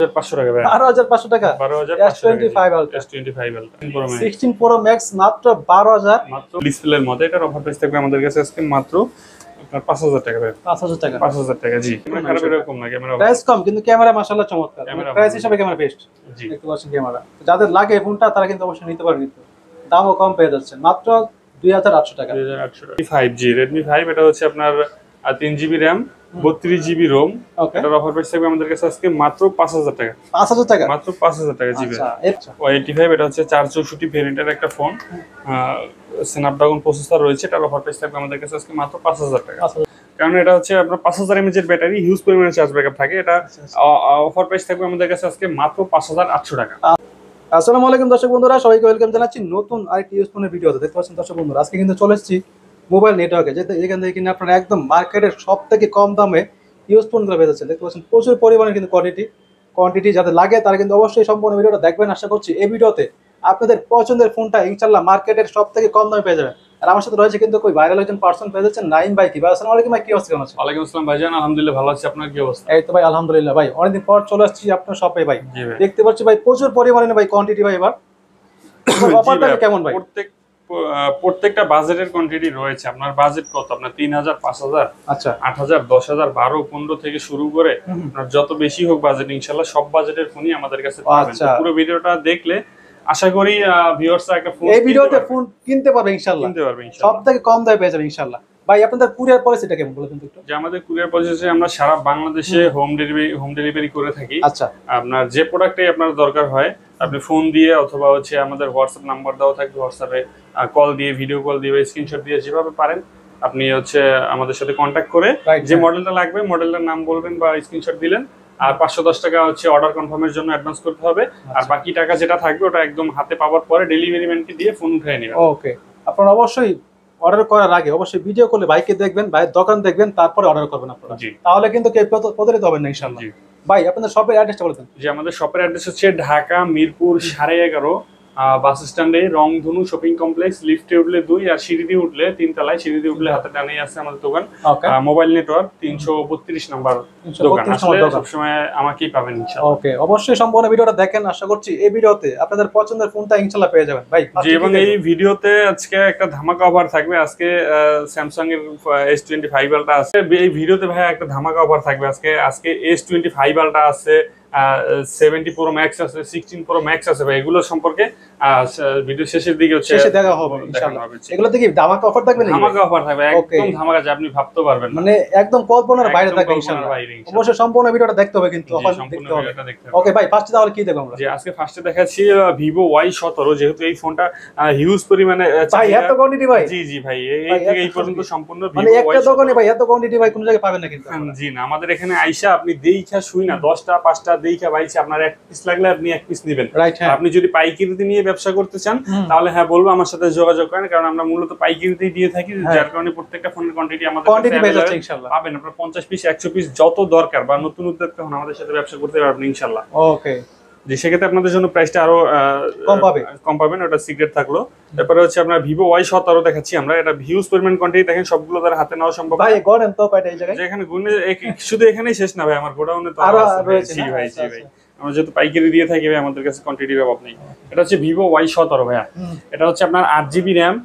500 টাকা ভাই 12500 টাকা 12500 Ultra S25 Ultra 16 Pro Max মাত্র 12000 মাত্র ডিসপ্লের মধ্যে এটার অফার প্রাইস থাকবে আমাদের কাছে আজকে মাত্র আপনার 5000 টাকা ভাই 5000 টাকা 5000 টাকা জি খারাপ এরকম না ক্যামেরা প্রাইস কম কিন্তু ক্যামেরা মাশাআল্লাহ চমৎকার প্রাইস হিসাবে ক্যামেরা বেস্ট জি দেখতে পাচ্ছেন ক্যামেরা যাদের লাগে ফোনটা তারা কিন্তু অবশ্যই নিতে পারেন কিন্তু দামও কম পেয়ে যাচ্ছে মাত্র 2800 টাকা 2800 5G Redmi 5 এটা হচ্ছে আপনার 3GB RAM 32GB ROM এটার অফার প্রাইস থাকবে আমাদের কাছে আজকে মাত্র 5000 টাকা 5000 টাকা মাত্র 5000 টাকা জি ভাই আচ্ছা Y85 এটা হচ্ছে 464 ভেরিয়েন্টের একটা ফোন স্ন্যাপড্রাগন প্রসেসর রয়েছে এটার অফার প্রাইস থাকবে আমাদের কাছে আজকে মাত্র 5000 টাকা কারণ এটা হচ্ছে আপনার 5000 mAh এর ব্যাটারি হিউজ পরিমাণে চার্জ ব্যাকআপ থাকে এটা অফার প্রাইস থাকবে আমাদের কাছে আজকে মাত্র 5800 টাকা আসসালামু আলাইকুম দর্শক বন্ধুরা সবাইকে ওয়েলকাম জানাচ্ছি নতুন আরেকটি ইউজ ফোনের ভিডিওতে দেখতে পাচ্ছেন দর্শক বন্ধুরা আজকে কিন্তু চলে এসেছি মোবাইল নেটওয়ার্কে যেখান থেকে কিনা আপনারা একদম মার্কেটের সবথেকে কম দামে ইউজ ফোনগুলো পেয়ে যাচ্ছেন দেখতে পাচ্ছেন প্রচুর পরিমাণে কিন্তু কোয়ান্টিটি যাদের লাগে তারা কিন্তু অবশ্যই সম্পূর্ণ ভিডিওটা দেখবেন আশা করছি এই ভিডিওতে আপনাদের পছন্দের ফোনটা ইনশাআল্লাহ মার্কেটের সবথেকে কম দামে পেয়ে যাবেন আর আমার সাথে রয়েছে কিন্তু ভাইরাল একজন পার্সন পেয়ে যাচ্ছেন নাইম ভাই কি ভাই আসসালামু আলাইকুম ভাই কি অবস্থা কেমন আছেন ওয়ালাইকুম আসসালাম ভাইজান আলহামদুলিল্লাহ ভালো আছি আপনার কি অবস্থা এই তো ভাই আলহামদুলিল্লাহ ভাই অনেকদিন পর চলে আসছি আপনার শপে ভাই জি ভাই দেখতে পাচ্ছি ভাই প্রচুর পরিমাণে ভাই কোয়ান্টিটি ভাই এবার অফারটা কেমন ভাই প্রত্যেকটা বাজেটের কোয়ান্টিটি রয়েছে আপনার বাজেট কত আপনার 3000 5000 আচ্ছা 8000 10000 12 15 থেকে শুরু করে আপনার যত বেশি হোক বাজেট ইনশাআল্লাহ সব বাজেটের ফোনই আমাদের কাছে পাবেন পুরো ভিডিওটা দেখলে আশা করি ভিউয়ার্সরা একটা ফোন এই ভিডিওতে ফোন কিনতে পারবে ইনশাআল্লাহ সবথেকে কম দামে পেয়ে যাবে ইনশাআল্লাহ ভাই আপনাদের কুরিয়ার পলিসিটা কেমন বলেন তো একটু যে আমাদের কুরিয়ার পলিসি আমরা সারা বাংলাদেশে হোম ডেলিভারি করে থাকি আচ্ছা আপনার যে প্রোডাক্টই আপনার দরকার হয় আপনি ফোন দিয়ে অথবা হচ্ছে আমাদের হোয়াটসঅ্যাপ নাম্বার দেওয়া থাকবে হোয়াটসঅ্যাপে কল দিয়ে ভিডিও কল দিয়ে স্ক্রিনশট দিয়ে যেভাবে পারেন আপনি হচ্ছে আমাদের সাথে কন্ট্যাক্ট করে যে মডেলটা লাগবে মডেলটার নাম বলবেন বা স্ক্রিনশট দিলেন আর 510 টাকা হচ্ছে অর্ডার কনফার্মের জন্য অ্যাডভান্স করতে হবে আর বাকি টাকা যেটা থাকবে ওটা একদম হাতে পাওয়ার পরে ডেলিভারি ম্যানকে দিয়ে ফোন উঠিয়ে নেবেন ওকে আপনারা অবশ্যই অর্ডার করার আগে অবশ্যই ভিডিও করলে ভাইকে দেখবেন ভাইয়ের দোকান দেখবেন তারপরে অর্ডার করবেন আপনারা তাহলে কিন্তু কেউ প্রতারিত হবেন না ইনশাআল্লাহ ভাই আপনাদের শপের অ্যাড্রেসটা বলে দেন যে আমাদের শপের অ্যাড্রেস হচ্ছে ঢাকা মিরপুর 11.5 বাস স্ট্যান্ডে রংধনু শপিং কমপ্লেক্স লিফটে উঠলে 2 আর সিঁড়ি দিয়ে উঠলে 3 তলায় সিঁড়ি দিয়ে উঠলে হাতে টানেই আছে আমাদের দোকান মোবাইল নেটওয়ার্ক 332 নাম্বার দোকান আসলে সব সময় আমাকেই পাবেন ইনশাআল্লাহ ওকে অবশ্যই সম্পূর্ণ ভিডিওটা দেখেন আশা করছি এই ভিডিওতে আপনাদের পছন্দের ফোনটা ইনশাআল্লাহ পেয়ে যাবেন ভাই জি এবং এই ভিডিওতে আজকে একটা ধামাকা অফার থাকবে আজকে স্যামসাং এর S25 Ultra আছে এই ভিডিওতে ভাই একটা ধামাকা অফার থাকবে আজকে S25 Ultra আছে 70 Pro Max আছে 16 Pro Max আছে ভাই এগুলো সম্পর্কে ভিডিও শেষের দিকে হচ্ছে শেষে দেখা হবে ইনশাআল্লাহ এগুলো থেকে ধামাকা অফার থাকবে না ধামাকা অফার থাকবে একদম ধামাকা যা আপনি ভাবতে পারবেন মানে একদম কল্পনার বাইরে থাকবে ইনশাআল্লাহ অবশ্যই সম্পূর্ণ ভিডিওটা দেখতে হবে কিন্তু অফার দেখতে হবে ওকে ভাই ফার্স্টে তাহলে কি দেখব আমরা জি আজকে ফার্স্টে দেখাচ্ছি Vivo Y17 যেহেতু এই ফোনটা হিউজ পরিমাণে ভাই এত কোয়ান্টিটি ভাই জি ভাই এই থেকে এই পর্যন্ত সম্পূর্ণ মানে একটা দোকানে ভাই এত কোয়ান্টিটি ভাই কোন জায়গায় পাবেন না কিন্তু জি না আমাদের এখানে আইসা আপনি দেইখা শুই না 10টা 5টা দেইখা বাইছে আপনার এক পিস লাগলে আপনি এক পিস নেবেন আপনি যদি পাইকারিতে নিয়ে ব্যবসা করতে চান তাহলে হ্যাঁ বলবো আমার সাথে যোগাযোগ করেন কারণ আমরা মূলত পাইকারিতেই দিয়ে থাকি যার কারণে প্রত্যেকটা ফোনের কোয়ান্টিটি আমাদের কোয়ান্টিটি পেয়ে যাচ্ছে ইনশাআল্লাহ পাবেন আপনারা 50 পিস 100 পিস যত দরকার বা নতুন উদ্যোক্তা হন আমাদের সাথে ব্যবসা করতে পারবেন ইনশাআল্লাহ ওকে যে সেক্ষেত্রে আপনাদের জন্য প্রাইসটা আরো কম পাবেন ওটা সিক্রেট থাকলো তারপরে হচ্ছে আপনার Vivo Y17 দেখাচ্ছি আমরা এটা হিউজ পরিমাণ কোয়ান্টিটি দেখেন সবগুলো তার হাতে নেওয়া সম্ভব ভাই গড়েন তো কয়টা এই জায়গায় যেখানে গুণে শুধু এখানেই শেষ না ভাই আমার গোডাউনে তো আরো রয়েছে জি ভাই আমরা যেহেতু পাইকারি দিয়ে থাকি ভাই আমাদের কাছে কোয়ান্টিটির অভাব নেই এটা হচ্ছে Vivo Y17 ভাইয়া এটা হচ্ছে আপনার 8GB RAM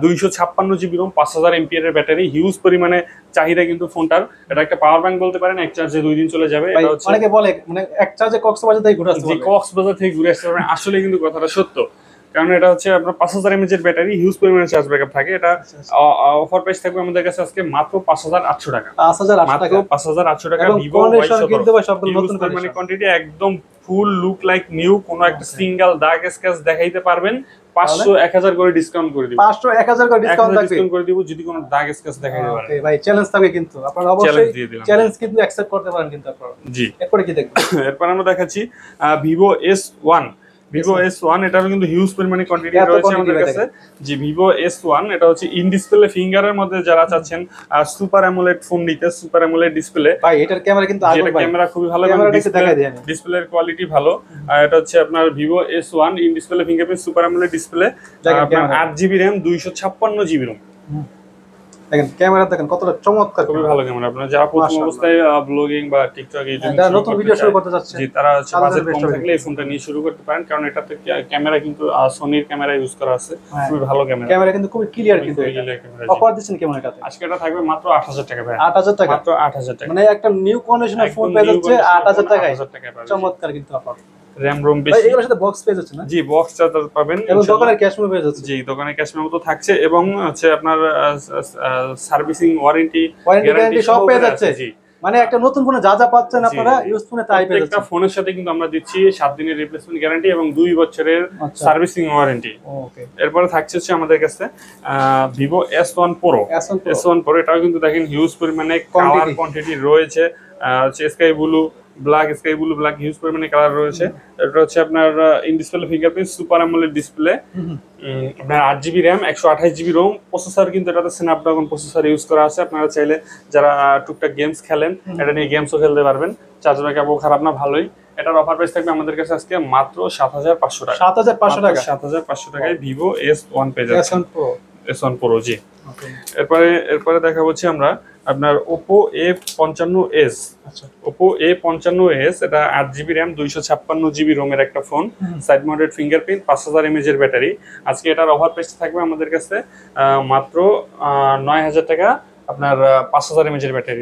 256GB ROM 5000 mAh এর ব্যাটারি হিউজ পরিমাণে চাহিদা কিন্তু ফোনটার এটা একটা পাওয়ার ব্যাংক বলতে পারেন এক চার্জে 2 দিন চলে যাবে এটা হচ্ছে অনেকে বলে মানে এক চার্জে কক্সবাজার থেকে ঘুরে আসতে বলে কক্সবাজার থেকে ঘুরে আসতে পারবেন আসলে কিন্তু কথাটা সত্য কারণ এটা হচ্ছে আপনার 5000 mAh এর ব্যাটারি হিউজ পরিমাণে চার্জ ব্যাকআপ থাকে এটা অফার প্রাইস থাকবে আমাদের কাছে আজকে মাত্র 5800 টাকা 5800 টাকা Vivo Y17 কিন্তু ভাই সবগুলো নতুন মানে কোয়ান্টিটি একদম ফুল লুক লাইক নিউ কোনো একটা সিঙ্গেল দাগ স্ক্র্যাচ দেখাইতে পারবেন 500 1000 করে ডিসকাউন্ট করে দিব 500 1000 করে ডিসকাউন্ট করে দিব যদি কোনো দাগ স্ক্র্যাচ দেখাইতে পারেন ওকে ভাই চ্যালেঞ্জ থাকবে কিন্তু আপনারা অবশ্যই চ্যালেঞ্জ কিন্তু অ্যাকসেপ্ট করতে পারেন কিন্তু আপনারা জি এরপরে কি দেখবেন এরপর আমরা দেখাচ্ছি Vivo S1 এটারও কিন্তু হিউজ পরিমাণে কোয়ান্টিটি রয়েছে আমাদের কাছে জি Vivo S1 এটা হচ্ছে ইন ডিসপ্লে ফিঙ্গারের মধ্যে যারা চাচ্ছেন সুপার অ্যামোলেড ফোন নিতে সুপার অ্যামোলেড ডিসপ্লে ভাই এটার ক্যামেরা কিন্তু আগে ভাই ক্যামেরা খুবই ভালো ডিসপ্লের কোয়ালিটি ভালো এটা হচ্ছে আপনার Vivo S1 in display fingerprint super AMOLED display আপনার 8GB RAM 256GB ROM দেখেন ক্যামেরা দেখেন কতটা চমৎকার, খুবই ভালো ক্যামেরা। আপনারা যারা প্রথম মাশাআল্লাহ। অবস্থায় ব্লগিং বা টিকটক ইউটিউব যারা নতুন ভিডিও শুরু করতে যাচ্ছে জি তারা হচ্ছে তাদের বাজেট জন্য কম best হবে থাকলে এই ফোনটা নিয়ে শুরু করতে পারেন, কারণ এটাতে ক্যামেরা কিন্তু সোনির ক্যামেরা ইউজ করা আছে, খুবই ভালো ক্যামেরা। ক্যামেরা কিন্তু খুবই ক্লিয়ার কিন্তু অফার দিচ্ছেন কেমন এটাতে? আজকে এটা থাকবে মাত্র 8000 টাকা ভাই। 8000 টাকা, মাত্র 8000 টাকা, মানে একটা নিউ কন্ডিশনের ফোন পেয়ে যাচ্ছে 8000 টাকায়। চমৎকার কিন্তু অফার। র‍্যাম রোম ভাই বেশি, এগুলোর সাথে বক্স পেয়ে যাচ্ছে না? জি বক্স চার্জার পাবেন এবং দোকানের ক্যাশ মেমো পেয়ে যাচ্ছে। জি দোকানে ক্যাশ মেমো তো থাকছে, এবং হচ্ছে আপনার সার্ভিসিং ওয়ারেন্টি গ্যারান্টি সব পেয়ে যাচ্ছে। জি মানে একটা নতুন ফোনে যা যা পাচ্ছেন আপনারা ইউজ ফোনে তাই পেয়ে যাচ্ছেন। একটা ফোনের সাথে কিন্তু আমরা দিচ্ছি 7 দিনের রিপ্লেসমেন্ট গ্যারান্টি এবং 2 বছরের সার্ভিসিং ওয়ারেন্টি। ওকে, এরপর থাকছে হচ্ছে আমাদের কাছে Vivo S1 Pro। S1 Pro এটাও কিন্তু দেখেন হিউজ পরিমাণে কালার কোয়ান্টিটি রয়েছে, হচ্ছে স্কাই ব্লু ব্ল্যাক হিউজ পরিমাণে কালার রয়েছে। এটা হচ্ছে আপনার in display fingerprint, super AMOLED display, আপনার 8GB RAM 128GB ROM, processor কিন্তু এটাতে স্ন্যাপড্রাগন প্রসেসর ইউজ করা আছে। আপনারা চাইলে যারা টুকটাক গেমস খেলেন এটা নিয়ে গেমসও খেলতে পারবেন, চার্জ ব্যাকআপও খারাপ না, ভালোই। এটার অফার প্রাইস থাকবে আমাদের কাছে আজকে মাত্র 7500 টাকা। 7500 টাকা, 7500 টাকায় Vivo S1 পেয়ে যাচ্ছে, S1 Pro জি। ওকে, এরপরে দেখা হচ্ছে আমরা আপনার Oppo A55s। আচ্ছা, Oppo A55s এটা 8GB RAM 256GB ROM এর একটা phone, side mounted fingerprint, 5000 mAh এর ব্যাটারি। আজকে এটার অফার প্রাইস থাকবে আমাদের কাছে মাত্র 9000 টাকা। আপনার 5000 mAh এর ব্যাটারি,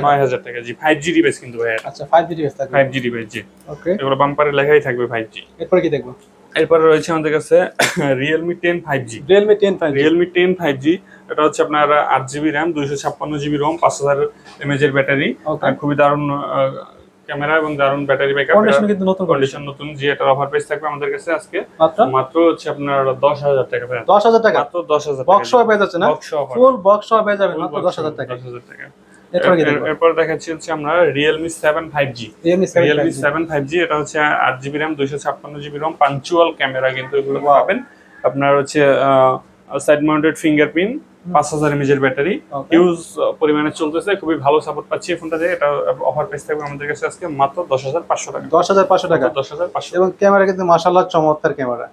9000 টাকা জি। 5G ডিভাইস কিন্তু ভাই, আচ্ছা 5G ডিভাইস থাকবে, 5G ডিভাইস জি। ওকে, এগুলো বাম্পারে লেখাই থাকবে 5G। এরপর কি দেখবো? এরপরে রয়েছে আমাদের কাছে Realme 10 5G। Realme 10 5G এটা হচ্ছে আপনার 8GB RAM 256GB ROM 5000 mAh এর ব্যাটারি, খুবই দারুণ ক্যামেরা এবং দারুণ ব্যাটারি ব্যাকআপ। কন্ডিশন কিন্তু কন্ডিশন নতুন জি। এটার অফার প্রাইস থাকবে আমাদের কাছে আজকে মাত্র হচ্ছে আপনার 10000 টাকা ভাই। 10000 টাকা মাত্র 10000 টাকা, বক্স সহ পেয়ে যাচ্ছে না? ফুল বক্স সহ পেয়ে যাবেন মাত্র 10000 টাকা। 10000 টাকা। এরপর দেখাচ্ছি হচ্ছে আমরা Realme 7 5G। Realme 7 5G এটা হচ্ছে 8GB RAM 256GB ROM, punctual camera কিন্তু এগুলো পাবেন। আপনার হচ্ছে সাইড মাউন্টেড ফিঙ্গারপ্রিন্ট, 5000 mAh এর ব্যাটারি, হিউজ পরিমাণে চলতেছে, খুবই ভালো সাপোর্ট পাচ্ছি এই ফোনটাতে। এটা অফার প্রাইস থাকবে আমাদের কাছে আজকে মাত্র 10500 টাকা। 10500 টাকা, 10500। এবং ক্যামেরা কিন্তু মাশাআল্লাহ চমৎকার ক্যামেরা।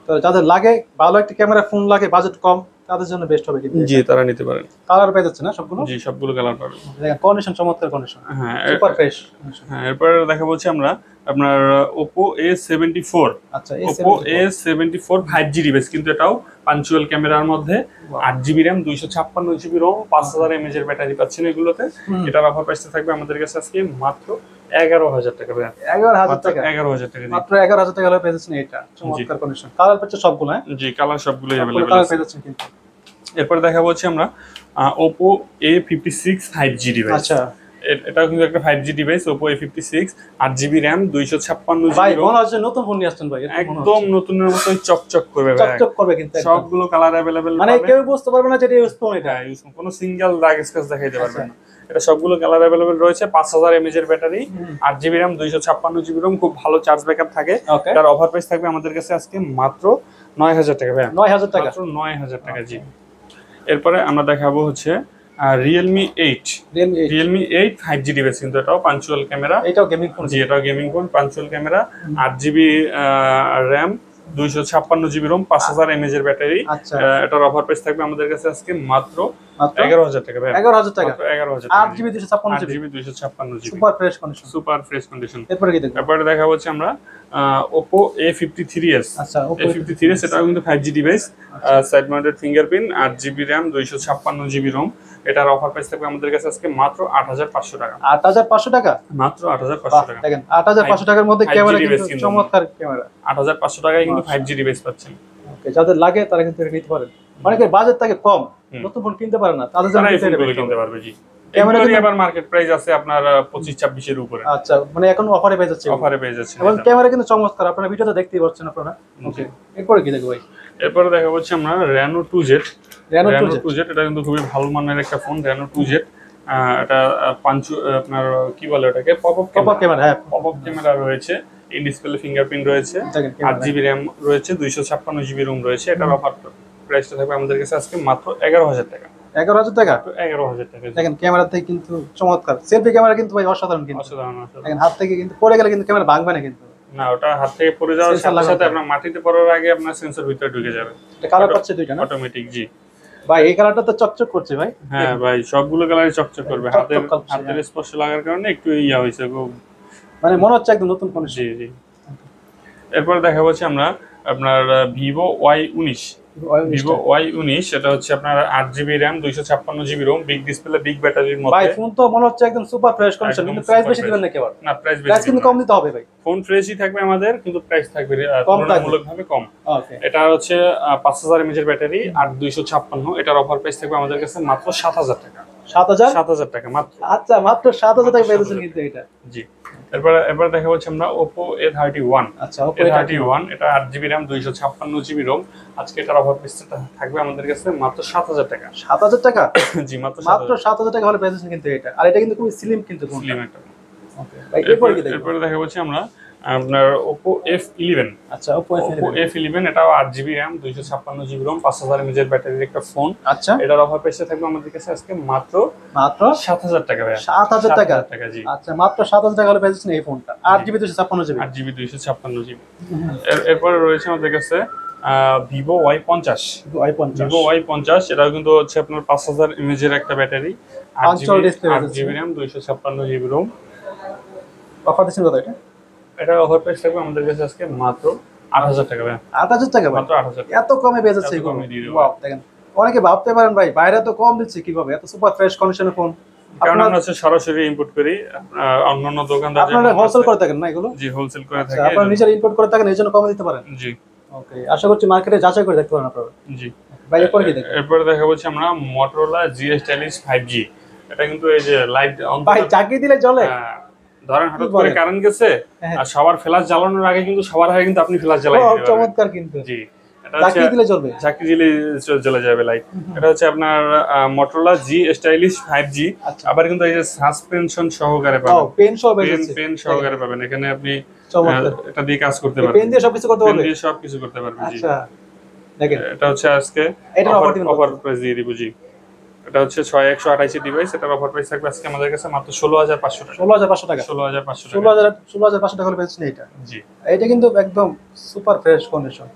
তো যাদের লাগে ভালো একটা ক্যামেরা ফোন লাগে, বাজেট কম, তাদের জন্য বেস্ট হবে কিন্তু। জি তারা নিতে পারেন। কালার পেয়ে যাচ্ছে না সবগুলো? জি সবগুলো কালার পাবেন। দেখেন কন্ডিশন চমৎকার কন্ডিশন, হ্যাঁ সুপার ফ্রেশ। হ্যাঁ এরপর দেখা বলছি আমরা আপনার Oppo A74। আচ্ছা Oppo A74 5G ডিভাইস, কিন্তু এটাও পাঞ্চুয়াল ক্যামেরার মধ্যে, 8GB RAM 256GB ROM 5000 mAh এর ব্যাটারি পাচ্ছেন এগুলোতে। এটার অফার প্রাইস থাকবে আমাদের কাছে আজকে মাত্র 11000 টাকা ভাই। 11000 টাকা, 11000 টাকা মাত্র 11000 টাকা হলে পেয়ে যাচ্ছেন এটা চমৎকার কন্ডিশন। কালার পাচ্ছে সবগুলো, হ্যাঁ জি কালার সবগুলোই अवेलेबल কালার আছে। পেয়ে যাচ্ছেন কিন্তু। এরপর দেখা হচ্ছে আমরা Oppo A56 5G ডিভাইস। আচ্ছা এটাও কিন্তু একটা 5G device, Oppo A56 8GB RAM 256GB ভাই ROM। মনে হচ্ছে নতুন ফোন নিয়ে আসছেন ভাই, একদম নতুনের মতোই চকচক করবে ভাই, চকচক করবে কিন্তু একদম। সবগুলো কালার अवेलेबल মানে কেউ বুঝতে পারবে না যে এটা ইউজ ফোন, এটা ইউজ কোনো সিঙ্গেল দাগ স্ক্র্যাচ দেখাইতে পারবে না। এটা সবগুলো কালার अवेलेबल রয়েছে, 5000 mAh এর battery, 8GB RAM 256GB ROM, খুব ভালো চার্জ ব্যাকআপ থাকে। এটার অফার প্রাইস থাকবে আমাদের কাছে আজকে মাত্র 9000 টাকা ভাই। 9000 টাকা, মাত্র 9000 টাকা জি। এরপরে আমরা দেখাবো হচ্ছে Realme 8। Realme 8 5G ডিভাইস, কিন্তু এটাও পাঞ্চুয়াল ক্যামেরা, এটাও গেমিং ফোন। জি এটাও gaming phone, punctual camera, 8GB RAM 256GB ROM 5000 mAh এর ব্যাটারি। এটার অফার প্রাইস থাকবে আমাদের কাছে আজকে মাত্র 11000 টাকা ভাই। 11000 টাকা, 11000 8GB 256GB super fresh condition, super fresh condition. এরপরে কি দেখব? এরপরে দেখা হচ্ছে আমরা Oppo A53s। আচ্ছা A53s এটাও কিন্তু 5G device, side mounted fingerprint, 8GB RAM 256GB ROM। এটার অফার প্রাইস থাকবে আমাদের কাছে আজকে মাত্র 8500 টাকা। 8500 টাকা, মাত্র 8500 টাকা। দেখেন 8500 টাকার মধ্যে ক্যামেরা কিন্তু চমৎকার ক্যামেরা, 8500 টাকায় কিন্তু 5G ডিভাইস পাচ্ছেন। ওকে, যাদের লাগে তারা কিন্তু এটা নিতে পারেন। অনেকের বাজেট থাকে কম, নতুন ফোন কিনতে পারে না, তাদের জন্য এটা কিনতে পারবে জি। ক্যামেরা আবার মার্কেট প্রাইস আছে আপনার 25-26 এর উপরে। আচ্ছা মানে এখন অফারে পেয়ে যাচ্ছে, অফারে পেয়ে যাচ্ছে। এবং ক্যামেরা কিন্তু চমৎকার, আপনারা ভিডিওতে দেখতেই পাচ্ছেন আপনারা। ওকে, এরপরে কি দেখব ভাই? এরপরে দেখা হচ্ছে আমরা Reno 2Z। Reno 2Z এটা কিন্তু খুবই ভালো মানের একটা ফোন, Reno 2Z। এটা আপনার কি বলে ওটাকে, পপ আপ ক্যামেরা, হ্যাঁ পপ আপ ক্যামেরা রয়েছে, ইন ডিসপ্লে ফিঙ্গারপ্রিন্ট রয়েছে, 8GB RAM রয়েছে, 256GB ROM রয়েছে। এটার অফার প্রাইসটা থাকবে আমাদের কাছে আজকে মাত্র 11000 টাকা। 11000 টাকা, 11000 টাকা। দেখেন ক্যামেরাতে কিন্তু চমৎকার, সেলফি ক্যামেরা কিন্তু ভাই অসাধারণ, কিন্তু অসাধারণ। দেখেন হাত থেকে কিন্তু পড়ে গেলে কিন্তু ক্যামেরা ভাঙবে না কিন্তু, না ওটা হাত থেকে পড়ে যাওয়ার সাথে সাথে আপনার মাটিতে পড়ার আগে আপনার সেন্সর ভিতরে ঢুকে যাবে। এটা কালার পাচ্ছে দুইটা না? অটোমেটিক জি। ভাই এই কালারটা তো চকচক করছে ভাই। হ্যাঁ ভাই, সবগুলো কালারই চকচক করবে, চকচক করছে, হাতের স্পর্শ লাগার কারণে একটু ইয়া হয়েছে খুব। মানে মনে হচ্ছে একদম নতুন ফোন। জি জি। এরপর দেখা হচ্ছে আমরা আপনার ভিভো Y19, এটা হচ্ছে আপনার 8 GB RAM, 256 GB ROM, big display, big ব্যাটারির মধ্যে। ভাই ফোন তো মনে হচ্ছে একদম সুপার ফ্রেশ কন্ডিশন, কিন্তু প্রাইস বেশি দিবেন নাকি আবার? না, প্রাইস প্রাইস বেশি কিন্তু কম দিতে হবে ভাই। ফোন ফ্রেশই থাকবে আমাদের, কিন্তু প্রাইস থাকবে কম থাকবে, তুলনামূলকভাবে কম। ওকে। এটা হচ্ছে 5000 mAh এর ব্যাটারি, 8256, এটার অফার প্রাইস থাকবে আমাদের কাছে মাত্র 7000 টাকা। 7000 টাকা মাত্র। আচ্ছা, মাত্র 7000 টাকা পেয়েছেন কিন্তু এটা। জি। এরপর দেখা হচ্ছে আমরা Oppo A31। আচ্ছা, Oppo A31, এটা 8 GB র্যাম, 256 GB রোম। আজকে এটার অফার প্রাইস থাকবে আমাদের কাছে মাত্র 7000 টাকা। 7000 টাকা? জি, মাত্র 7000 টাকা হলে পেয়েছেন কিন্তু এটা। আর এটা কিন্তু খুব স্লিম কিন্তু ফোন। স্লিম একটা। ওকে ভাই, এরপর কি দেখব? এরপরে দেখা হচ্ছে আমরা আপনার Oppo F11। আচ্ছা, Oppo F11, এটাও 8 GB RAM, 256 GB ROM, 5000 mAh এর ব্যাটারির একটা ফোন। আচ্ছা, এটার অফার প্রাইস থাকবে আমাদের কাছে আজকে মাত্র 7000 টাকা ভাই। 7000 টাকা? জি। আচ্ছা, মাত্র 7000 টাকা হলে পেয়েছেন এই ফোনটা। 8GB 256GB। 8GB 256GB। এরপরে রয়েছে আমাদের কাছে Vivo Y50। Vivo Y50, এটাও কিন্তু হচ্ছে আপনার 5000 mAh এর একটা battery, 8GB RAM, 256GB Rome. Offer দিচ্ছেন কত এটা? এটার অফার প্রাইস থাকবে আমাদের কাছে আজকে মাত্র 8000 টাকা ভাই। 8000 টাকা? মাত্র 8000 টাকা। এত কমে পেয়ে যাচ্ছে এগুলো? ওয়াও, দেখেন অনেকে ভাবতে পারেন ভাই বাইরে তো কম দিচ্ছে কিভাবে, এত সুপার ফ্রেশ কন্ডিশনের ফোন। কারণ আমরা হচ্ছে সরাসরি ইম্পোর্ট করি, অন্যান্য দোকানদার আপনারা হোলসেল করে থাকেন না এগুলো? জি, হোলসেল করে আচ্ছা, থাকি। আপনারা নিজেরা ইম্পোর্ট করে থাকেন, এইজন্য কমে দিতে পারেন। জি। ওকে, আশা করছি মার্কেটে যাচাই করে দেখতে পারেন আপনারা। জি ভাই, এরপর কি দেখবেন? এরপরে দেখা হচ্ছে আমরা Motorola G45 5G। এটা কিন্তু এই যে লাইট অন, ভাই চাকরি দিলে চলে? ধরেন হঠাৎ করে কারেন্ট গেছে আর সবার ফ্ল্যাশ জ্বালানোর আগে কিন্তু সবার আগে কিন্তু আপনি ফ্ল্যাশ জ্বালাই দিতে পারবেন। চমৎকার কিন্তু। জি, এটা চাকরি দিলে চলবে? চাকরি দিলে জ্বলে যাবে লাইট। এটা হচ্ছে আপনার Motorola G45 5G। আবার কিন্তু এই যে সাসপেনশন সহকারে পাবেন। পেন সহ বেজেছে। পেন সহকারে পাবেন। এখানে আপনি এটা দিয়ে কাজ করতে পারবেন। পেন দিয়ে সবকিছু করতে পারবেন? পেন দিয়ে সবকিছু করতে পারবেন। জি। আচ্ছা, দেখেন এটা হচ্ছে আজকে এটার অফার প্রাইস দিয়ে দিব। জি, এটা হচ্ছে 6128 ডিভাইস, এটার অফার প্রাইস থাকবে আজকে আমাদের কাছে মাত্র 16500 টাকা। 16500 টাকা? 16500 টাকা। 16500 টাকা হলে পেয়েছেন এটা। জি। এটা কিন্তু একদম সুপার ফ্রেশ কন্ডিশন।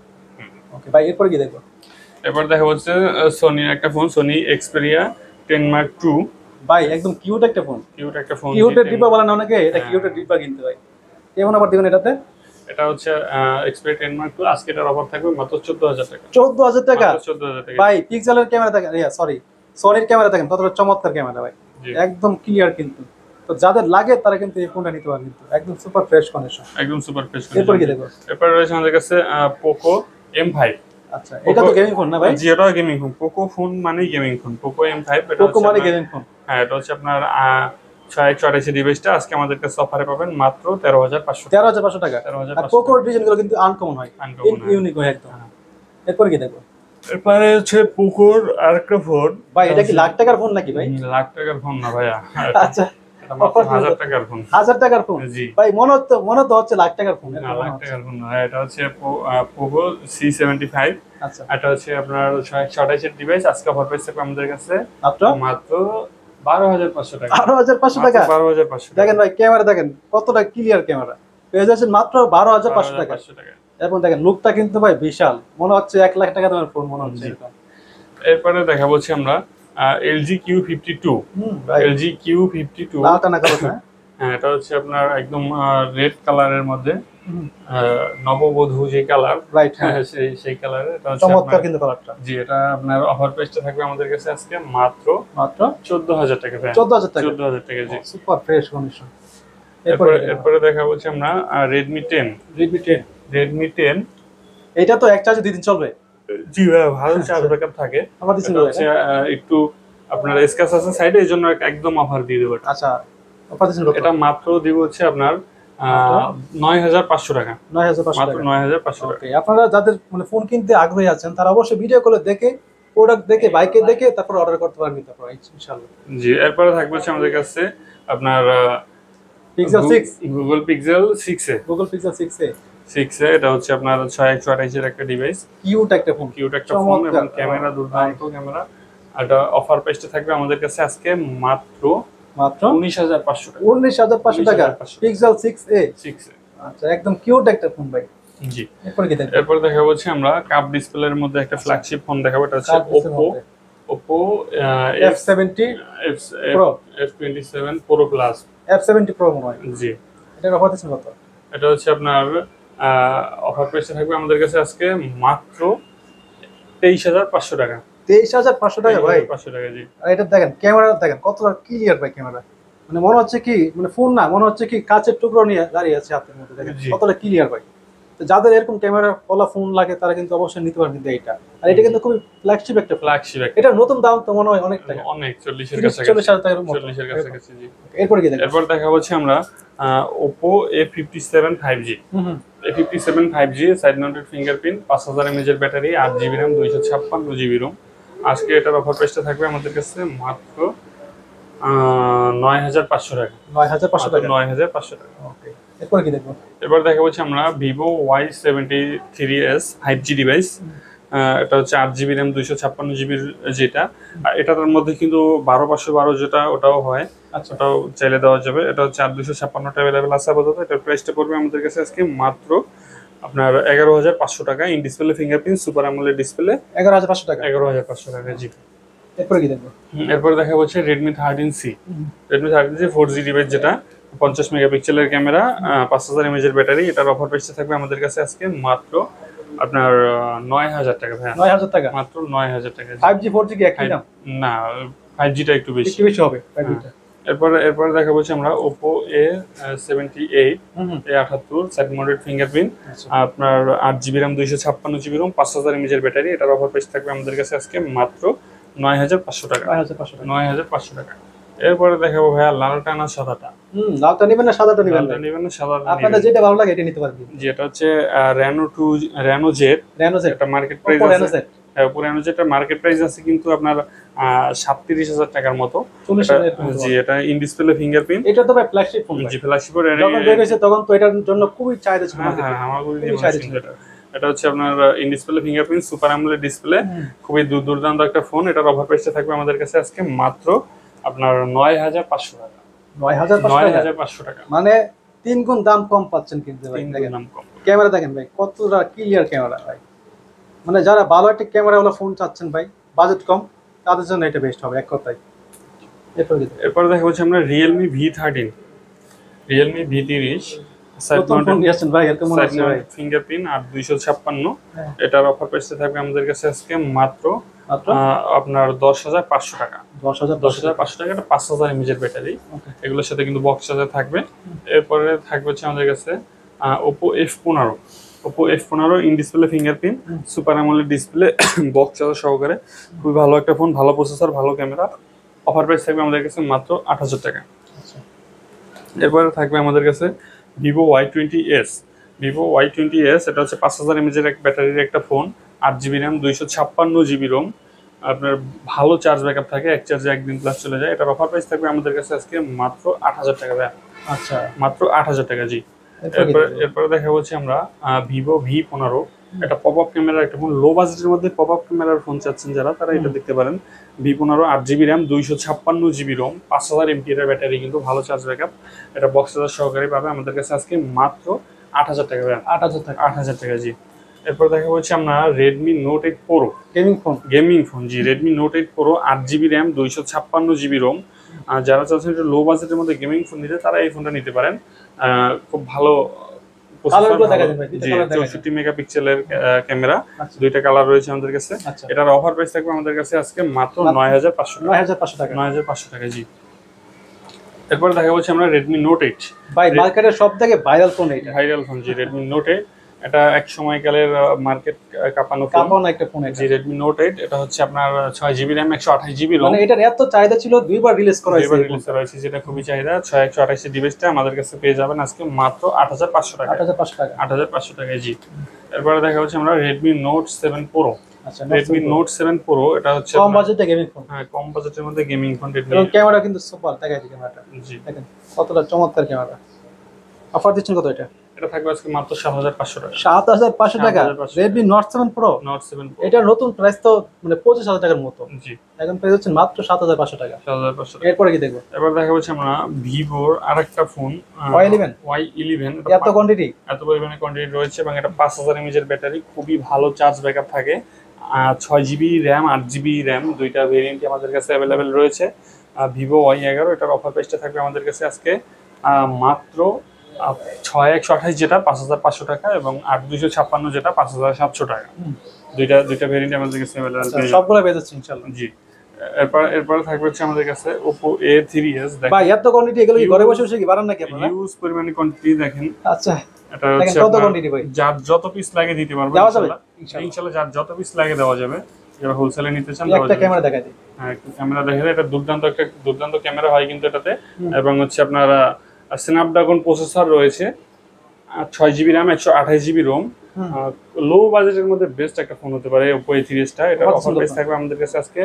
ওকে ভাই, এরপর কি দেখবো? এরপর দেখা হচ্ছে সোনির একটা phone, Sony Xperia 10 Mark II। ভাই একদম কিউট একটা ফোন। কিউট একটা ফোন। কিউটের ডিব্বা বলে না অনেকে, এটা কিউটের ডিব্বা কিন্তু ভাই। কেমন আবার দিবেন এটাতে? এটা হচ্ছে Xperia 10 Mark II, আজকে এটার অফার থাকবে মাত্র 14000 টাকা। 14000 টাকা? 14000 টাকা। ভাই পিক্সেলের ক্যামেরা দেখেন, সরি সনির ক্যামেরা দেখেন কতটা চমৎকার ক্যামেরা ভাই, একদম ক্লিয়ার কিন্তু। তো যাদের লাগে তারা কিন্তু এই ফোনটা নিতে পারেন, কিন্তু একদম সুপার ফ্রেশ কন্ডিশন। একদম সুপার ফ্রেশ। এরপর কি দেখো? এরপর রয়েছে আমাদের কাছে Poco M5। আচ্ছা, এটা তো গেমিং ফোন না ভাই? জি, এটা গেমিং ফোন। Poco ফোন মানেই গেমিং ফোন। Poco M5, এটা Poco মানে গেমিং ফোন? হ্যাঁ, এটা হচ্ছে আপনার 6128 ডিভাইসটা আজকে আমাদের কাছে অফারে পাবেন মাত্র 13500 টাকা। 13500 টাকা। আর Poco ডিজাইন গুলো কিন্তু আনকমন হয়, ইউনিক হয় একদম। এরপর কি দেখো? এরপরে হচ্ছে Pocoর আরেকটা ফোন। ভাই এটা কি লাখ টাকার ফোন নাকি ভাই? লাখ টাকার ফোন না ভাইয়া। আচ্ছা, 1000 টাকার ফোন। 1000 টাকার ফোন? জি ভাই মনে তো হচ্ছে লাখ টাকার ফোন। না, লাখ টাকার ফোন না, এটা হচ্ছে Poco C75। আচ্ছা, এটা হচ্ছে আপনার 6128 এর ডিভাইস, আজকে অফার প্রাইস থাকবে আমাদের কাছে মাত্র 12500 টাকা। 12500 টাকা? 12500 দেখেন ভাই ক্যামেরা দেখেন কতটা ক্লিয়ার ক্যামেরা, পেয়ে যাচ্ছেন মাত্র 12500 টাকা। এবং দেখেন লুকটা কিন্তু ভাই বিশাল, মনে হচ্ছে 1 লাখ টাকা দামের ফোন মনে হচ্ছে এরকম। এরপরে দেখা বলছি আমরা LG Q52। LG Q52 লালটা না কালো না? হ্যাঁ, এটা হচ্ছে আপনার একদম রেড কালারের মধ্যে, নববধূ যে কালার, রাইট, সেই কালারের। এটা হচ্ছে চমৎকার কিন্তু কালারটা। জি, এটা আপনার অফার প্রাইসটা থাকবে আমাদের কাছে আজকে মাত্র 14000 টাকা। 14000 টাকা? 14000 টাকা। জি, সুপার ফ্রেশ কন্ডিশন। এরপরে দেখা হচ্ছে আমরা Redmi 10। Redmi 10 এটা তো এক চার্জে 2 দিন চলবে? জি ভাই, ভালো চার্জ ব্যাকআপ থাকে। আমার দিছেন হচ্ছে একটু আপনার স্ক্র্যাচ আছে সাইডে, এজন্য একদম অফার দিয়ে দেব। আচ্ছা, অফার দিছেন কত? এটা মাত্র দিব হচ্ছে আপনার 9500 টাকা। 9500 মাত্র টাকা? 9500 টাকা। ওকে, আপনারা যাদের মানে ফোন কিনতে আগ্রহী আছেন তারা অবশ্যই ভিডিও কলে দেখে, প্রোডাক্ট দেখে, বাইকে দেখে তারপর অর্ডার করতে পারবেন ইনশাআল্লাহ। জি, এরপরে থাকবে হচ্ছে আমাদের কাছে আপনার Pixel 6, Google Pixel 6a। Google Pixel 6a, এটা হচ্ছে আপনার 6128 এর একটা ডিভাইস। কিউট একটা ফোন, কিউট একটা ফোন এবং ক্যামেরা দুর্দান্ত ক্যামেরা। এটা অফার প্রাইসটা থাকবে আমাদের কাছে আজকে মাত্র 19500 টাকা। 19500 টাকা Pixel 6a। আচ্ছা, একদম কিউট একটা ফোন ভাই। জি, এরপর কি দেখব? এরপর দেখা হচ্ছে আমরা কাপ ডিসপ্লের মধ্যে একটা ফ্ল্যাগশিপ ফোন দেখাবো। এটা হচ্ছে Oppo F70 Pro F27 Pro Plus F70 Pro মনে হয়। জি, এটার অফার দিচ্ছেন কত? এটা হচ্ছে আপনার অফার প্রাইসে থাকবে আমাদের কাছে আজকে মাত্র 23,500 টাকা। 23,500 টাকা ভাই। 500 টাকা জি। আর এটা দেখেন ক্যামেরা দেখেন কতটা ক্লিয়ার ভাই ক্যামেরা, মানে মনে হচ্ছে কি মানে ফোন না, মনে হচ্ছে কি কাচের টুকরো নিয়ে দাঁড়িয়ে আছে হাতের মধ্যে, দেখেন জি। কতটা ক্লিয়ার ভাই। তো যাদের এরকম ক্যামেরা ফলা ফোন লাগে তারা কিন্তু অবশ্যই নিতে পারেন কিন্তু এইটা। আর এটা কিন্তু খুবই ফ্ল্যাগশিপ একটা ফোন। ফ্ল্যাগশিপ এটা নতুন দাম তো মনে হয় অনেক টাকা, অনেক 40 এর 30-40 হাজার টাকার মতো। 40 এর কাছাকাছি জি। এরপরে কি দেখেন? এরপর দেখা হচ্ছে আমরা Oppo A57 5G। হুম। A57 5G side mounted fingerprint, 5000 mAh এর battery, 8GB RAM, 256GB ROM। আজকে এটার অফার প্রাইসটা থাকবে আমাদের কাছে মাত্র 9,500 টাকা। 9,500 টাকা। 9,500 টাকা। ওকে, এরপরে কি দেখবো? এবার দেখা হচ্ছে আমরা Vivo Y73s 5G ডিভাইস। এটা হচ্ছে 8GB RAM, 256GB যেটা। আর এটার মধ্যে কিন্তু 12/512 যেটা ওটাও হয়, আচ্ছা, ওটাও চাইলে দেওয়া যাবে। এটা হচ্ছে 8/256 অ্যাভেলেবেল আছে আপাতত। এটার প্রাইসটা পড়বে আমাদের কাছে আজকে মাত্র আপনার 11,500 টাকা। In display fingerprint, super AMOLED display. 11,500 টাকা। 11,500 টাকা জি। এরপরে কি দেখবো? এরপর দেখা হচ্ছে Redmi 13C। Redmi 13C 4G device যেটা, 50 মেগাপিক্সেলের ক্যামেরা, 5000 mAh এর ব্যাটারি। এটার অফার প্রাইসটা থাকবে আমাদের কাছে আজকে মাত্র আপনার 9,000 টাকা ভাই। 9,000 টাকা। মাত্র 9,000 টাকা। 5G 4G কি একই দাম? না, 5Gটা একটু বেশি। একটু বেশি হবে 5Gটা। এরপর দেখা হচ্ছে আমরা Oppo A78 হুম। A78 সাইড মাউন্টেড ফিঙ্গারপ্রিন্ট, আপনার 8GB RAM, 256GB ROM, 5000 mAh এর ব্যাটারি। এটার অফার প্রাইস থাকবে আমাদের কাছে আজকে মাত্র 9,500 টাকা। 9,500 টাকা। 9,500 টাকা। এরপরে দেখাবো ভাইয়া লালটা না সাদাটা। লালটা নিবেন না সাদাটা নিবেন? লালটা নেবেন না সাদাটা আপনাদের নেবেন? যেটা ভালো লাগে এটা নিতে পারবেন। যেটা হচ্ছে Reno Z। Reno Z এটা মার্কেট প্রাইস Oppo Reno আছে। Z হ্যাঁ, Reno Z এর মার্কেট প্রাইস আছে কিন্তু আপনার 37,000 টাকার মতো। 40,000 জি, এটা ইন ডিসপ্লে ফিঙ্গারপ্রিন্ট। এটা তো ভাই ফ্ল্যাগশিপ ফোন। জি, ফ্ল্যাগশিপের যখন বের হয়েছে তখন তো এটার জন্য খুবই চাহিদা ছিল হ্যাঁ, মার্কেটে। আমার খুবই চাহিদা ছিল এটা। এটা হচ্ছে আপনার in display fingerprint, super AMOLED display, খুবই দুর্দান্ত একটা ফোন। এটার অফার প্রাইসটা থাকবে আমাদের কাছে আজকে মাত্র আপনার 9,500 টাকা। 9,500 টাকা। মানে 3 গুণ দাম কম পাচ্ছেন কিন্তু ভাই। 3 দেখেন নাম কম। ক্যামেরা দেখেন ভাই কতটা ক্লিয়ার ক্যামেরা ভাই। মানে যারা ভালো একটা ক্যামেরা ওয়ালা ফোন চাচ্ছেন ভাই, বাজেট কম, তাদের জন্য এটা বেস্ট হবে এক কথায়। এরপর দেখা হচ্ছে আমরা Realme V13 সাইড নতুন ফোন নিয়ে আসছেন ভাই, এরকম মনে হচ্ছে ভাই। ফিঙ্গারপ্রিন্ট আর 256। হ্যাঁ। এটার অফার প্রাইসটা থাকবে আমাদের কাছে আজকে মাত্র আপনার 10,500 টাকা। 10,500 টাকা। এটা 5000 mAh এর ব্যাটারি। এগুলোর সাথে কিন্তু বক্স চার্জার থাকবে। এরপরে থাকবে হচ্ছে আমাদের কাছে Oppo F15 in display fingerprint, super AMOLED display, box charger সহকারে। খুবই ভালো একটা ফোন, ভালো প্রসেসর, ভালো ক্যামেরা। অফার প্রাইস থাকবে আমাদের কাছে মাত্র 8,000 টাকা। এরপরে থাকবে আমাদের কাছে Vivo Y20s। এটা হচ্ছে 5000 mAh এর ব্যাটারির একটা phone, 8GB RAM, 256GB ROM। আপনার ভালো চার্জ ব্যাকআপ থাকে, এক চার্জে 1 দিন প্লাস চলে যায়। এটার অফার প্রাইস থাকবে আমাদের কাছে আজকে মাত্র 8,000 টাকা ভাই। আচ্ছা, মাত্র 8,000 টাকা জি। এরপরে দেখা হচ্ছে আমরা Vivo V15। এটা পপ আপ ক্যামেরার একটা ফোন। লো বাজেটের মধ্যে পপ আপ ক্যামেরার ফোন চাচ্ছেন যারা, তারা এটা দেখতে পারেন। V15 8GB RAM, 256GB ROM, 5000 mAh এর ব্যাটারি, কিন্তু ভালো চার্জ ব্যাকআপ। এটা বক্স চার্জার সহকারে পাবে আমাদের কাছে আজকে মাত্র 8,000 টাকা ভাই। 8,000 টাকা। 8,000 টাকা জি। এরপর দেখা হচ্ছে আমরা Redmi Note 8 Pro gaming phone জি। Redmi Note 8 Pro 8GB RAM, 256GB ROM। যারা চাচ্ছেন একটু লো বাজেটের মধ্যে গেমিং ফোন নিতে, তারা এই ফোনটা নিতে পারেন। খুব ভালো জি, 64 মেগাপিক্সেলের ক্যামেরা, দুইটা কালার রয়েছে আমাদের কাছে। এটার অফার প্রাইস থাকবে আমাদের কাছে আজকে মাত্র 9,500 টাকা। 9,500 টাকা জি। এরপর দেখা হচ্ছে আমরা Redmi Note 8 ভাই, মার্কেটের সবথেকে ভাইরাল ফোন এটা। ভাইরাল ফোন জি, Redmi Note 8। এটা এক সময়কালের মার্কেট কাঁপানো একটা ফোন জি, Redmi Note 8। এটা হচ্ছে আপনার 6GB RAM, 128GB ROM। মানে এটার এত চাহিদা ছিল, দুইবার রিলিজ করা হয়েছে, যেটা খুবই চাহিদা। 128 ডিভাইসটা আমাদের কাছে পেয়ে যাবেন আজকে মাত্র 8,500 টাকা। 8,500 টাকা জি। এরপরে দেখা হচ্ছে আমরা Redmi Note 7 Pro। আচ্ছা, Redmi Note 7 Pro এটা হচ্ছে কম বাজেটে গেমিং ফোন। হ্যাঁ, কম বাজেটের মধ্যে গেমিং ফোন। এবং ক্যামেরা কিন্তু সুপার, দেখাই দিই ক্যামেরাটা জি। দেখেন কতটা চমৎকার ক্যামেরা। অফার দিচ্ছেন কত এটা? এটা থাকবে আজকে মাত্র 7,500 টাকা। 7,500 টাকা Redmi Note 7 Pro। এটা নতুন প্রাইস তো মানে 25,000 টাকার মতো জি। এখন পেয়ে যাচ্ছেন মাত্র 7,500 টাকা। 7,500 টাকা। এরপরে কি দেখবো? এবার দেখা হচ্ছে আমরা Vivoর আরেকটা ফোন Y11। এত কোয়ান্টিটি, এত পরিমাণে কোয়ান্টিটি রয়েছে এবং এটা 5000 mAh এর ব্যাটারি, খুবই ভালো চার্জ ব্যাকআপ থাকে। 6 GB র্যাম 8 GB র্যাম দুইটা ভেরিয়েন্টই আমাদের কাছে অ্যাভেলেবেল রয়েছে। ভিভো Y11 এটার অফার প্রাইসটা থাকবে আমাদের কাছে আজকে মাত্র 6128 যেটা 5500 টাকা এবং 8256 যেটা 5700 টাকা। দুইটা ভেরিয়েন্ট আমাদের কাছে অ্যাভেলেবেল। সবগুলো পেয়ে যাচ্ছে ইনশাআল্লাহ। জি, এরপরে থাকবে হচ্ছে আমাদের কাছে Oppo A3s। ভাই এত কোয়ান্টিটি, এগুলো কি ঘরে বসে বসে কি বানান নাকি আপনারা? হিউজ পরিমাণে কোয়ান্টিটি দেখেন। আচ্ছা, এটা দেখেন হচ্ছে কত কোয়ান্টিটি ভাই। যার যত পিস লাগে দিতে পারবো দেওয়া যাবে ইনশাআল্লাহ। যার যত পিস লাগে দেওয়া যাবে। যারা হোলসেলে নিতে চান একটা ক্যামেরা দেখাই দিই। হ্যাঁ, একটু ক্যামেরা দেখেন। এটা দুর্দান্ত ক্যামেরা হয় কিন্তু এটাতে। এবং হচ্ছে আপনার স্ন্যাপড্রাগন প্রসেসর রয়েছে, 6 GB র্যাম 128 GB রোম। লো বাজেটের মধ্যে বেস্ট একটা ফোন হতে পারে Oppo A3s টা। এটার অফার প্রাইস থাকবে আমাদের কাছে আজকে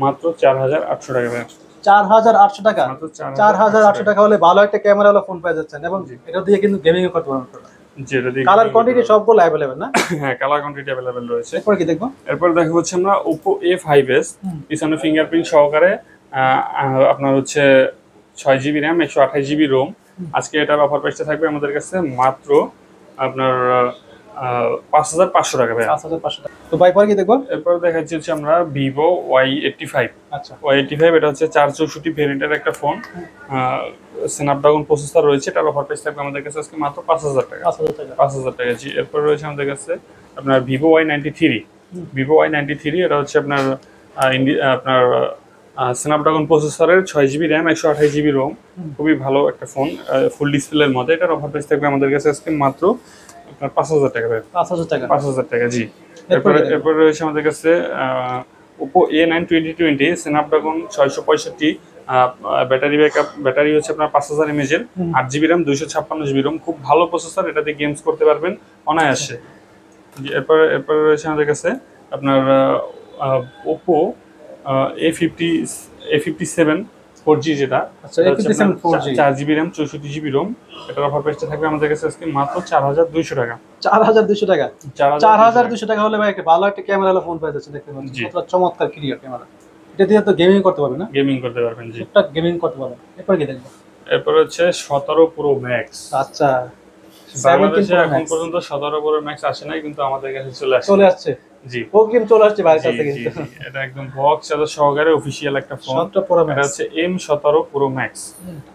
মাত্র 4800 টাকা। 4800 টাকা, মাত্র 4800 টাকা হলে ভালো একটা ক্যামেরা হলো ফোন পেয়ে যাচ্ছেন এবং এটা দিয়ে কিন্তু গেমিং করতে পারবেন আপনারা। যেটা দিয়ে কালার কোয়ান্টিটি সবগুলো अवेलेबल না? হ্যাঁ, কালার কোয়ান্টিটি अवेलेबल রয়েছে। এরপর কি দেখবো? এরপর দেখো হচ্ছে আমরা Oppo A5s পিছনে ফিঙ্গারপ্রিন্ট সহকারে আপনার হচ্ছে 6 GB র্যাম 128 GB রোম। আজকে এটার অফার প্রাইসটা থাকবে আমাদের কাছে মাত্র আপনার 5500 টাকা ভাই। 5500 টাকা। তো ভাই পরে কি দেখবো? এরপর দেখাচ্ছি হচ্ছে আমরা Vivo Y85। আচ্ছা, Y85 এটা হচ্ছে 464 ভেরিয়েন্টের একটা ফোন, স্ন্যাপড্রাগন প্রসেসর রয়েছে। এটার অফার প্রাইস থাকবে আমাদের কাছে আজকে মাত্র 5000 টাকা। 5000 টাকা জি। এরপর রয়েছে আমাদের কাছে আপনার Vivo Y93। Vivo Y93 এটা হচ্ছে আপনার আপনার স্ন্যাপড্রাগন প্রসেসরের 6 GB র্যাম 128 GB রোম। খুবই ভালো একটা ফোন, ফুল ডিসপ্লের মধ্যে। এটার অফার প্রাইস থাকবে আমাদের কাছে আজকে মাত্র আপনার 5000 টাকা। 5000 টাকা জি। এরপর রয়েছে আমাদের কাছে Oppo A9 2020 স্ন্যাপড্রাগন 665 ব্যাটারি হচ্ছে আপনার 5000 mAh এর, 8 GB র্যাম 256 GB রোম। খুব ভালো প্রসেসর, এটাতে গেমস করতে পারবেন অনায়াসে। এরপর রয়েছে আমাদের কাছে আপনার Oppo A57 4G যেটা। আচ্ছা, A57 4G 4 GB RAM 64 GB ROM. এটার অফার প্রাইসটা থাকবে আমাদের কাছে আজকে মাত্র 4200 টাকা। 4200 টাকা। 4200 টাকা হলে ভাই একটা ভালো একটা ক্যামেরা হলো ফোন পেয়ে যাচ্ছে, দেখতে পাচ্ছেন কতটা চমৎকার ক্লিয়ার ক্যামেরা। এটা দিয়ে তো গেমিং করতে পারবেন না? গেমিং করতে পারবেন জি। একটা গেমিং করতে পারবেন। এরপর কি দেখবো? এরপর হচ্ছে 17 Pro Max। আচ্ছা, বাংলাদেশে এখন পর্যন্ত 17 Pro Max আসে নাই, কিন্তু আমাদের কাছে চলে আসছে জি। প্রোগ্রাম চলে আসছে বাইরের কাছ থেকে। এটা একদম বক্স চার্জার সহকারে অফিশিয়াল একটা ফোন। 17 Pro Max। এটা হচ্ছে M17 Pro Max,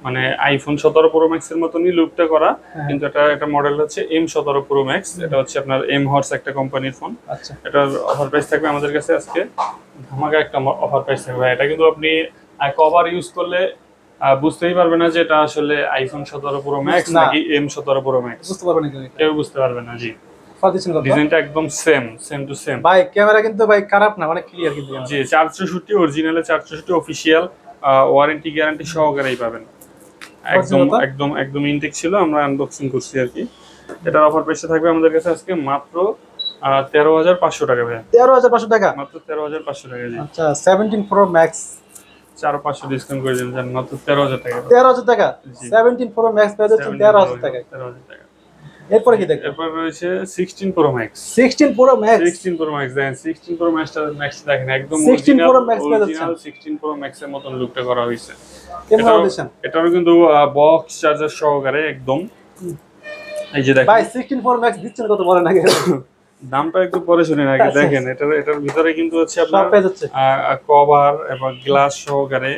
মানে আইফোন 17 Pro Max এর মতনই লুকটা করা, কিন্তু এটা মডেল হচ্ছে M17 Pro Max। এটা হচ্ছে আপনার M হর্স একটা কোম্পানির ফোন। আচ্ছা, এটার অফার প্রাইস থাকবে আমাদের কাছে আজকে ধামাকা একটা অফার প্রাইস থাকবে। এটা কিন্তু আপনি কভার ইউজ করলে বুঝতেই পারবে না যে এটা আসলে আইফোন 17 Pro Max নাকি M17 Pro Max। বুঝতে পারবেন না, কেউ বুঝতে পারবে না জি। ডিজাইনটা একদম সেম টু সেম ভাই। ক্যামেরা কিন্তু ভাই খারাপ না, মানে ক্লিয়ার কিন্তু জি। 464 অরিজিনালে 464 অফিশিয়াল, ওয়ারেন্টি গ্যারান্টি সহকারেই পাবেন। একদম ইনটেক ছিল, আমরা আনবক্সিং করছি আর কি। এটার অফার প্রাইসে থাকবে আমাদের কাছে আজকে মাত্র 13500 টাকা ভাই। 13500 টাকা, মাত্র 13500 টাকা জি। আচ্ছা, 17 Pro Max 4500 ডিসকাউন্ট করে দিন মাত্র 13000 টাকা। 13000 টাকা 17 Pro Max পেয়ে যাচ্ছেন 13000 টাকা। 13000 টাকা। এরপর কি দেখবেন? এরপর রয়েছে 16 Pro Max। 16 Pro Max 16 Pro Max দেখেন। 16 Pro Max দেখেন একদম 16 Pro Max পেয়ে যাচ্ছেন। 16 Pro Max এর মতন লুকটা করা হয়েছে। এটারও কিন্তু বক্স চার্জার সহকারে একদম। এই যে দেখেন ভাই 16 Pro Max দিচ্ছেন কত বলেন আগে? দামটা একটু পরে শুনেন আগে। দেখেন এটার ভিতরে কিন্তু হচ্ছে আপনার পেয়ে কভার এবং গ্লাস সহকারে,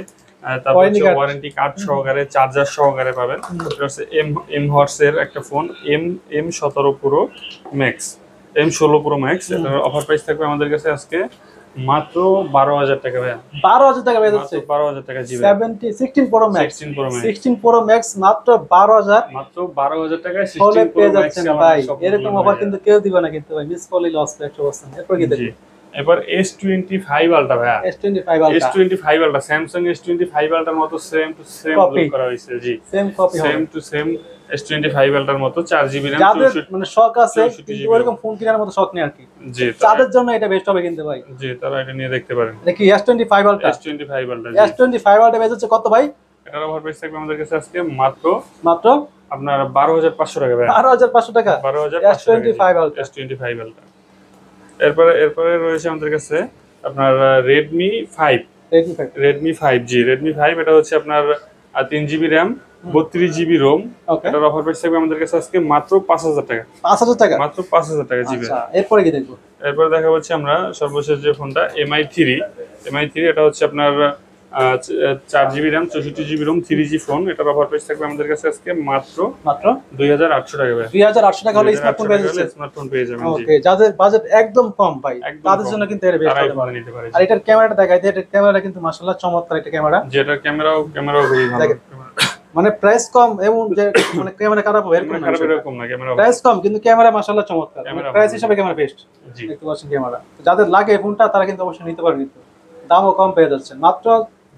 তারপর হচ্ছে ওয়ারেন্টি কার্ড সহকারে, চার্জার সহকারে পাবেন। এটা হচ্ছে এম হর্স এর একটা phone, M17 Pro Max, M16 Pro Max। এটার অফার প্রাইস থাকবে আমাদের কাছে আজকে মাত্র 12000 টাকা ভাই। 12000 টাকা পেয়ে যাচ্ছে। 12000 টাকা জি। 16 Pro Max 16 Pro Max মাত্র 12000। মাত্র 12000 টাকায় 16 Pro Max ভাই। এরকম অফার কিন্তু কেউ দিবে না কিন্তু ভাই, মিস করলে লস 100%। এরপর কি দেখবো? এবার S25 Ultra ভাই। S25 Ultra Samsung S25 Ultra মতো সেম টু সেম লুক করা হয়েছে জি। Same to same S25 Ultra মতো 4 GB RAM। যাদের মানে শখ আছে কিন্তু ওরকম ফোন কেনার মতো শখ নেই আর কি জি, তাদের জন্য এটা বেস্ট হবে কিন্তু ভাই জি। তারা এটা নিয়ে দেখতে পারেন। এটা কি S25 Ultra? S25 Ultra জি। S25 Ultra বেচ হচ্ছে কত ভাই? এটার অফার প্রাইস থাকবে আমাদের কাছে আজকে মাত্র আপনার 12500 টাকা ভাই। 12500 টাকা 12500 S25 Ultra। S25 Ultra। এরপরে রয়েছে আমাদের কাছে আপনার Redmi 5 জি। Redmi 5 এটা হচ্ছে আপনার 3 GB RAM 32 GB ROM। এটার অফার প্রাইস থাকবে আমাদের কাছে আজকে মাত্র 5000 টাকা। 5000 টাকা মাত্র 5000 টাকা জি। আচ্ছা, এরপরে কি দেখবো? এরপর দেখা হচ্ছে আমরা সর্বশেষ যে ফোনটা MI3 এটা হচ্ছে আপনার 4 GB RAM 64 GB ROM 3G phone. এটার অফার প্রাইস থাকবে আমাদের কাছে আজকে মাত্র 2800 টাকা ভাই। 2800 টাকা হলে স্মার্টফোন পেয়ে যাচ্ছে। স্মার্টফোন পেয়ে যাবেন জি। ওকে, যাদের বাজেট একদম কম ভাই তাদের জন্য কিন্তু এটা বেস্ট হতে পারে। আর এটার ক্যামেরাটা দেখাই দিই, এটার ক্যামেরাটা কিন্তু মাশাআল্লাহ চমৎকার একটা ক্যামেরা। যেটা ক্যামেরাও খুবই ভালো। মানে প্রাইস কম এবং যে মানে ক্যামেরা খারাপ হবে এরকম না, ক্যামেরা প্রাইস কম কিন্তু ক্যামেরা মাশাআল্লাহ চমৎকার। প্রাইস হিসাবে ক্যামেরা বেস্ট। জি, দেখতে পাচ্ছেন ক্যামেরা। যাদের লাগে এই ফোনটা তারা কিন্তু অবশ্যই নিতে পারেন, কিন্তু দামও কম পেয়ে যাচ্ছেন মাত্র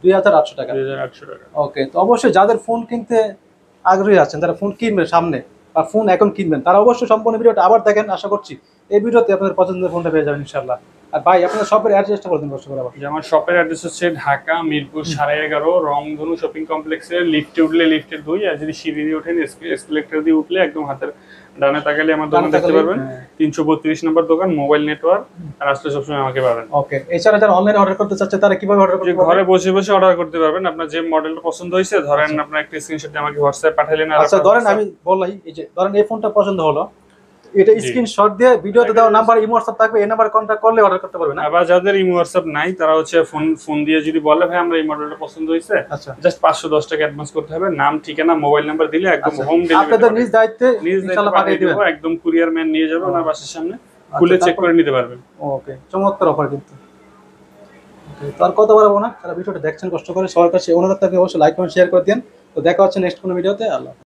2800 টাকা। 2800 টাকা। ওকে, তো অবশ্যই যাদের ফোন কিনতে আগ্রহী আছেন, যারা ফোন কিনবেন সামনে বা ফোন এখন কিনবেন, তারা অবশ্যই সম্পূর্ণ ভিডিওটা আবার দেখেন। আশা করছি এই ভিডিওতে আপনাদের পছন্দের ফোনটা পেয়ে যাবেন ইনশাআল্লাহ। আর ভাই আপনাদের শপের অ্যাড্রেসটা বলুন কষ্ট করে আবার। যে আমার শপের অ্যাড্রেস হচ্ছে ঢাকা মিরপুর 11.5 রংধনু শপিং কমপ্লেক্সে। লিফটে উঠলে লিফটের 2, আর যদি সিঁড়ি দিয়ে ওঠেন এসকেলেটর দিয়ে উঠলে একদম হাতের ডানে তাকালে আমার দোকান দেখতে পারবেন। 332 নম্বর দোকান, মোবাইল নেটওয়ার্ক। আর আসলে সবসময় আমাকে পাবেন। ওকে, এছাড়া যারা অনলাইনে অর্ডার করতে চাচ্ছে তারা কিভাবে অর্ডার করতে পারবে? ঘরে বসে বসে অর্ডার করতে পারবেন। আপনার যে মডেলটা পছন্দ হয়েছে ধরেন আপনার একটা স্ক্রিনশট দিয়ে আমাকে হোয়াটসঅ্যাপে পাঠালেন। আর আচ্ছা ধরেন আমি বললাই, এই যে ধরেন এই ফোনটা পছন্দ হলো, এটা স্ক্রিনশট দিয়ে ভিডিওতে দেওয়া নাম্বার ইমো হোয়াটসঅ্যাপ থাকবে, এই নাম্বারে কন্টাক্ট করলে অর্ডার করতে পারবেন। আবার যাদের ইমো হোয়াটসঅ্যাপ নাই তারা হচ্ছে ফোন দিয়ে যদি বলে ভাই আমরা এই মডেলটা পছন্দ হয়েছে, আচ্ছা জাস্ট 510 টাকা অ্যাডভান্স করতে হবে। নাম ঠিকানা মোবাইল নাম্বার দিলে একদম হোম ডেলিভারি আপনাদের নিজ দায়িত্বে ইনশাআল্লাহ পাঠিয়ে দিবেন। একদম কুরিয়ার ম্যান নিয়ে যাবে ওনার বাসার সামনে, খুলে চেক করে নিতে পারবেন। ওকে, চমৎকার অফার কিন্তু। তো আর কত বাড়াবো না, যারা ভিডিওটা দেখছেন কষ্ট করে সবার কাছে অনুরোধ থাকবে অবশ্যই লাইক কমেন্ট শেয়ার করে দেন। তো দেখা হচ্ছে নেক্সট কোনো ভিডিওতে। আল্লাহ।